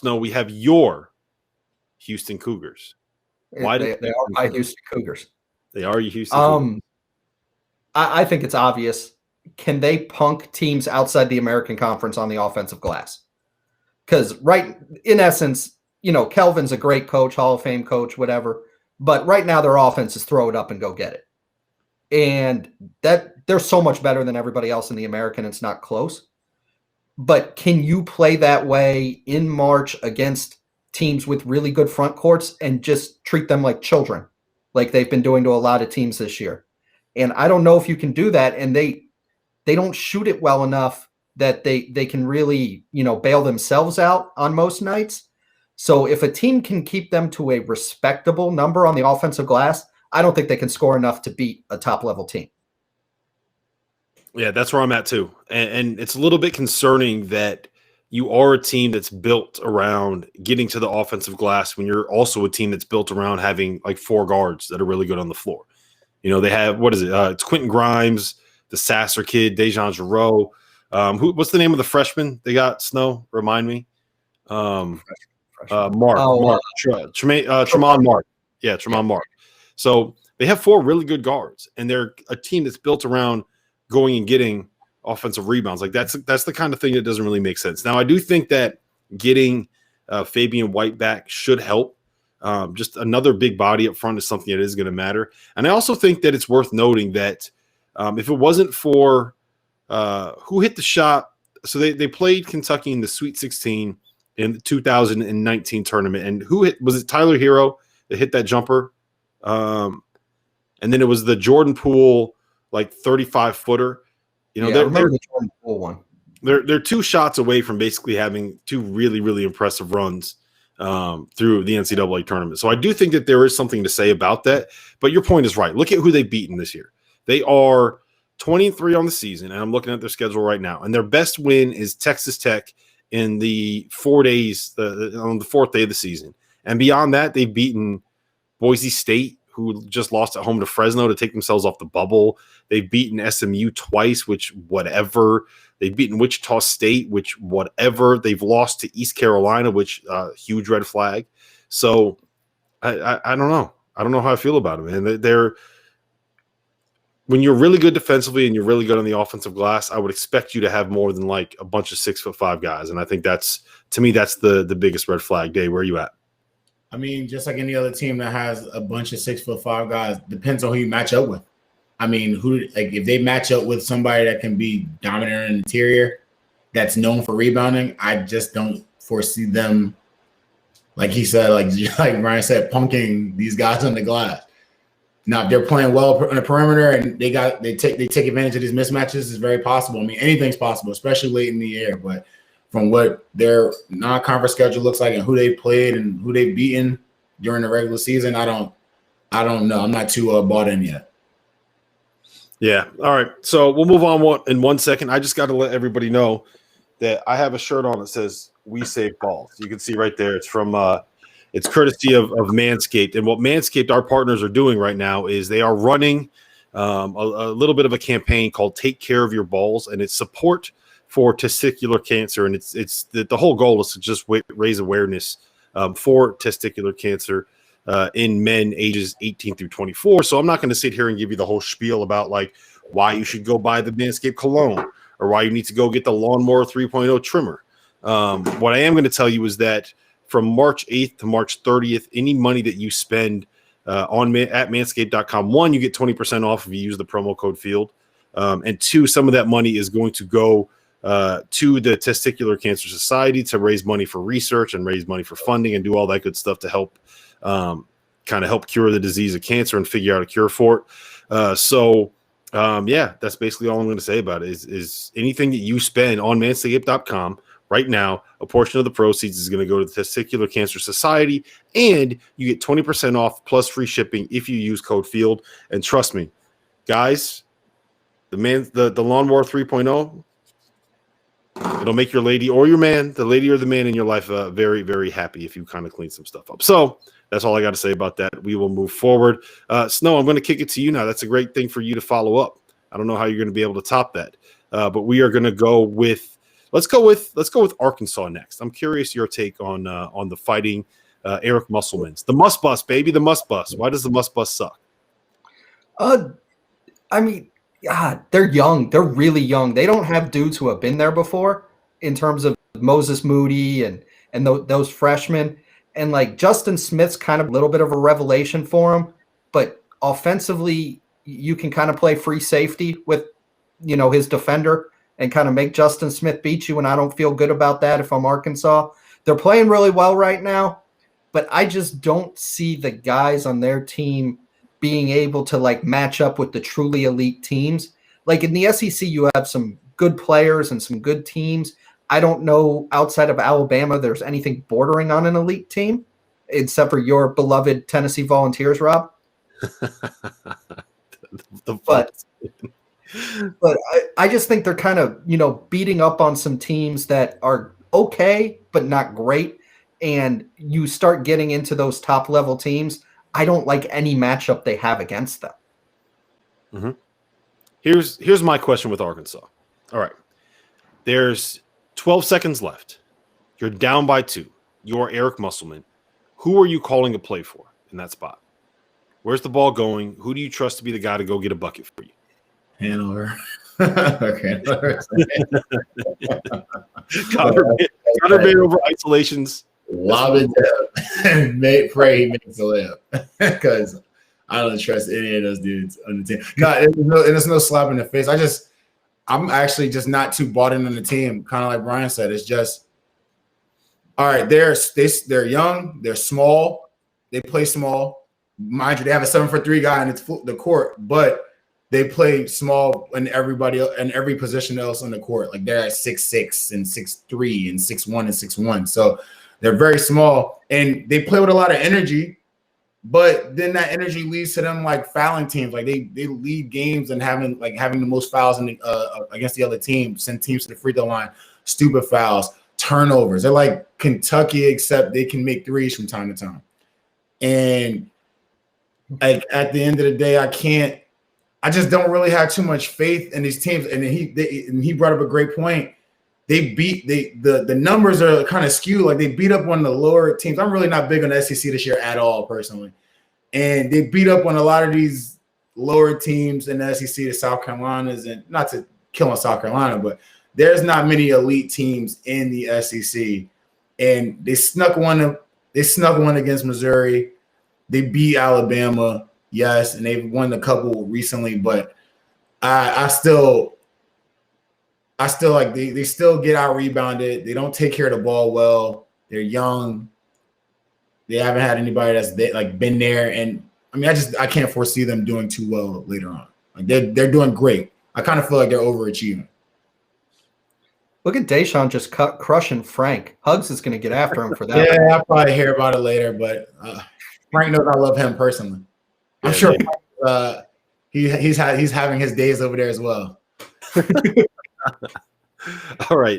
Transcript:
Snow, we have your Houston Cougars. Why they are my Houston Cougars. They are your Houston Cougars. I think it's obvious. Can they punk teams outside the American Conference on the offensive glass? Because in essence, Kelvin's a great coach, Hall of Fame coach, whatever. But right now their offense is throw it up and go get it. And that they're so much better than everybody else in the American. It's not close. But can you play that way in March against teams with really good front courts and just treat them like children, like they've been doing to a lot of teams this year? And I don't know if you can do that. And they don't shoot it well enough that they can really, bail themselves out on most nights. So if a team can keep them to a respectable number on the offensive glass, I don't think they can score enough to beat a top-level team. Yeah, that's where I'm at too. And it's a little bit concerning that you are a team that's built around getting to the offensive glass when you're also a team that's built around having like 4 guards that are really good on the floor. They have, what is it? It's Quentin Grimes, the Sasser kid, Dejan Giroux. What's the name of the freshman they got, Snow? Remind me. Mark. Tremont Mark. Yeah, Tremont Mark. So they have 4 really good guards, and they're a team that's built around going and getting offensive rebounds. Like that's the kind of thing that doesn't really make sense. Now, I do think that getting Fabian White back should help. Just another big body up front is something that is going to matter. And I also think that it's worth noting that if it wasn't for who hit the shot, so they played Kentucky in the Sweet 16 in the 2019 tournament. And was it Tyler Hero that hit that jumper? And then it was the Jordan Poole, like 35-footer. I remember the Jordan Poole one. They're 2 shots away from basically having 2 really, really impressive runs through the NCAA tournament. So I do think that there is something to say about that. But your point is right. Look at who they've beaten this year. They are 20-3 on the season, and I'm looking at their schedule right now. And their best win is Texas Tech in the 4 days, on the 4th day of the season. And beyond that, they've beaten Boise State, who just lost at home to Fresno to take themselves off the bubble. They've beaten SMU twice, which whatever. They've beaten Wichita State, which whatever. They've lost to East Carolina, which huge red flag. So I don't know. I don't know how I feel about them. And they're when you're really good defensively and you're really good on the offensive glass, I would expect you to have more than like a bunch of 6'5" guys. And I think that's the biggest red flag. Dave, where are you at? I mean, just like any other team that has a bunch of 6'5" guys, depends on who you match up with. I mean, if they match up with somebody that can be dominant in the interior, that's known for rebounding, I just don't foresee them, like he said, like Ryan said, punking these guys on the glass. Now, if they're playing well on the perimeter and they take advantage of these mismatches, it's very possible. I mean, anything's possible, especially late in the year. But from what their non-conference schedule looks like and who they played and who they've beaten during the regular season, I don't know. I'm not too bought in yet. Yeah. All right. So we'll move on in 1 second. I just got to let everybody know that I have a shirt on that says "We Save Balls." You can see right there. It's from it's courtesy of Manscaped. And what Manscaped, our partners, are doing right now is they are running a little bit of a campaign called "Take Care of Your Balls," and it's support for testicular cancer. And it's the whole goal is to just raise awareness for testicular cancer in men ages 18 through 24. So I'm not going to sit here and give you the whole spiel about like why you should go buy the Manscaped cologne or why you need to go get the Lawnmower 3.0 trimmer. What I am going to tell you is that from March 8th to March 30th, any money that you spend at manscaped.com, 1, you get 20% off if you use the promo code FIELD. And 2, some of that money is going to go to the Testicular Cancer Society to raise money for research and raise money for funding and do all that good stuff to help kind of help cure the disease of cancer and figure out a cure for it. Yeah, that's basically all I'm going to say about it is anything that you spend on manscaped.com right now, a portion of the proceeds is going to go to the Testicular Cancer Society, and you get 20% off plus free shipping if you use code FIELD. And trust me, guys, the Lawnmower 3.0, it'll make your lady or your man, the lady or the man in your life, very, very happy if you kind of clean some stuff up. So that's all I got to say about that. We will move forward. Snow, I'm going to kick it to you now. That's a great thing for you to follow up. I don't know how you're going to be able to top that. But we are going to go with Let's go with Arkansas next. I'm curious your take on the fighting Eric Musselmans. The Must Bus, baby, the Must Bus. Why does the Must Bus suck? I mean, God, they're young. They're really young. They don't have dudes who have been there before in terms of Moses Moody and those freshmen. And like Justin Smith's kind of a little bit of a revelation for him, but offensively, you can kind of play free safety with, his defender and kind of make Justin Smith beat you. And I don't feel good about that if I'm Arkansas. They're playing really well right now, but I just don't see the guys on their team being able to like match up with the truly elite teams. Like in the SEC, you have some good players and some good teams. I don't know outside of Alabama there's anything bordering on an elite team, except for your beloved Tennessee Volunteers, Rob. But I just think they're kind of, beating up on some teams that are okay, but not great. And you start getting into those top level teams. I don't like any matchup they have against them. Mm-hmm. Here's my question with Arkansas. All right. There's 12 seconds left. You're down by 2. You're Eric Musselman. Who are you calling a play for in that spot? Where's the ball going? Who do you trust to be the guy to go get a bucket for you? Hanover. Okay. Connor made over isolations. Lob it down. Pray he makes a layup because I don't trust any of those dudes on the team. No, there's no slap in the face. I'm actually just not too bought in on the team. Kind of like Brian said, it's just all right. They're young, they're small, they play small. Mind you, they have a 7-for-3 guy in the court, but they play small in every position else on the court. Like they're at 6'6" and 6'3" and 6'1" and 6'1". So they're very small and they play with a lot of energy, but then that energy leads to them like fouling teams. Like they lead games and having the most fouls against the other team, send teams to the free throw line, stupid fouls, turnovers. They're like Kentucky, except they can make threes from time to time. And like at the end of the day, I just don't really have too much faith in these teams. And he brought up a great point. The numbers are kind of skewed. Like they beat up one of the lower teams. I'm really not big on the SEC this year at all, personally. And they beat up on a lot of these lower teams in the SEC, the South Carolinas, and not to kill on South Carolina, but there's not many elite teams in the SEC. And they snuck one against Missouri. They beat Alabama, yes, and they've won a couple recently, but I still like they still get out rebounded. They don't take care of the ball well. They're young. They haven't had anybody that's been there, and I mean, I can't foresee them doing too well later on. Like they're doing great. I kind of feel like they're overachieving. Look at Deshaun just crushing Frank. Hugs is going to get after him for that. Yeah, I'll probably hear about it later, but Frank knows I love him personally. I'm sure he's having his days over there as well. All right.